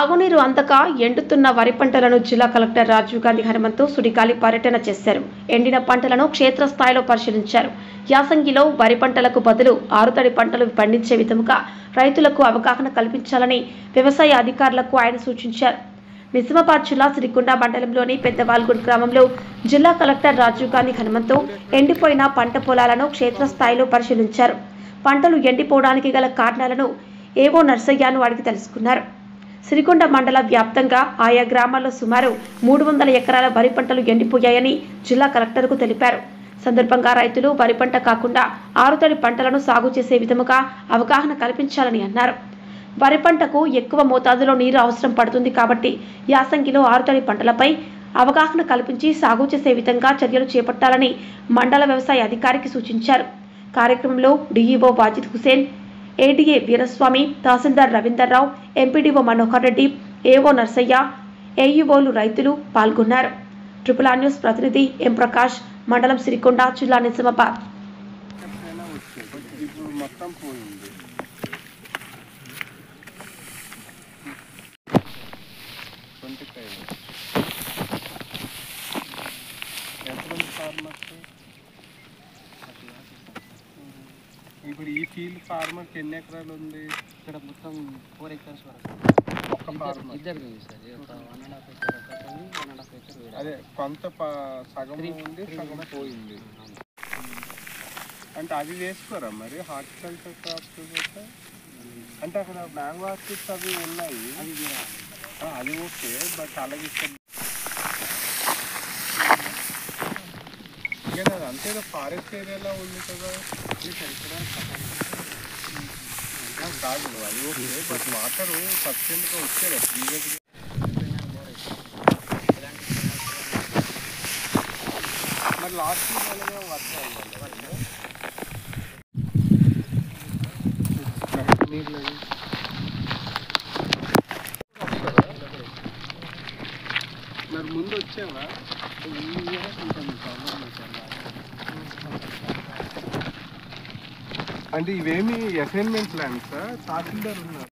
సాగునీరు అందక ఎండుతున్న వరి పంటలను జిల్లా కలెక్టర్ రాజీవ్ గాంధీ హనుమంతు సుడిగాలి పర్యటన చేశారు. ఎండిన పంటలను క్షేత్రస్థాయిలో పరిశీలించారు. యాసంగిలో వరి పంటలకు బదులు ఆరుతడి పంటలు పండించే విధముగా రైతులకు అవగాహన కల్పించాలని వ్యవసాయ అధికారులకు ఆయన సూచించారు. నిజామాబాద్ జిల్లా సిరికొండ మండలంలోని పెద్దవాల్గూడ్ గ్రామంలో జిల్లా కలెక్టర్ రాజీవ్ గాంధీ హనుమంతు ఎండిపోయిన పంట పొలాలను క్షేత్రస్థాయిలో పరిశీలించారు. పంటలు ఎండిపోవడానికి గల కారణాలను ఏవో నర్సయ్యను అడిగి తెలుసుకున్నారు. సిరికొండ మండల వ్యాప్తంగా ఆయా గ్రామాల్లో సుమారు 300 ఎకరాల వరి పంటలు ఎండిపోయాయని జిల్లా కలెక్టర్కు తెలిపారు. సందర్భంగా రైతులు వరి పంట కాకుండా ఆరుతడి పంటలను సాగు చేసే విధముగా అవగాహన కల్పించాలని అన్నారు. వరి పంటకు ఎక్కువ మోతాదులో నీరు అవసరం పడుతుంది కాబట్టి యాసంగిలో ఆరుతడి పంటలపై అవగాహన కల్పించి సాగు చేసే విధంగా చర్యలు చేపట్టాలని మండల వ్యవసాయ అధికారికి సూచించారు. కార్యక్రమంలో డిఈఓ వాజిద్ హుసేన్, ఏడీఏ వీరస్వామి, తహసీల్దార్ రవీందర్రావు, ఎంపీడీఓ మనోహర్ రెడ్డి, ఏఓ నర్సయ్య, ఏఈఓలు, రైతులు పాల్గొన్నారు. ట్రిపుల్ ఆర్ న్యూస్ ప్రతినిధి ఎం ప్రకాష్, మండలం సిరికొండ, జిల్లా నిజామాబాద్. ఇప్పుడు ఈ ఫీల్డ్ ఫార్మర్కి ఎన్ని ఎకరాలు ఉంది? ఇక్కడ మొత్తం 4 acres వరకు ఒక్క ఫార్మర్ ఇద్దరు సార్. 1.5 acre ఒకటి, 1.5 acre. అదే కొంత సగం ఉంది, సగం పోయింది. అంటే అది వేసుకోరా మరి హార్టికల్చర్ క్రాప్స్ పోతే? అంటే అక్కడ మ్యాంగో ఆర్చిడ్స్ అవి ఉన్నాయి, అది ఓకే. బట్ అలాగే అంతే ఫారెస్ట్ ఏరియాలో ఉంది కదా కాదు, అది ఓకే. బట్ వాటర్ సఫిషియెంట్గా వచ్చేది ప్రీవియస్. మరి లాస్ట్ ఇయర్ వర్షాలు నీళ్ళు మరి ముందు వచ్చావా? అంటే ఇవేమి అసైన్మెంట్ ల్యాండ్స్ తహసీల్దార్ ఉన్నారు.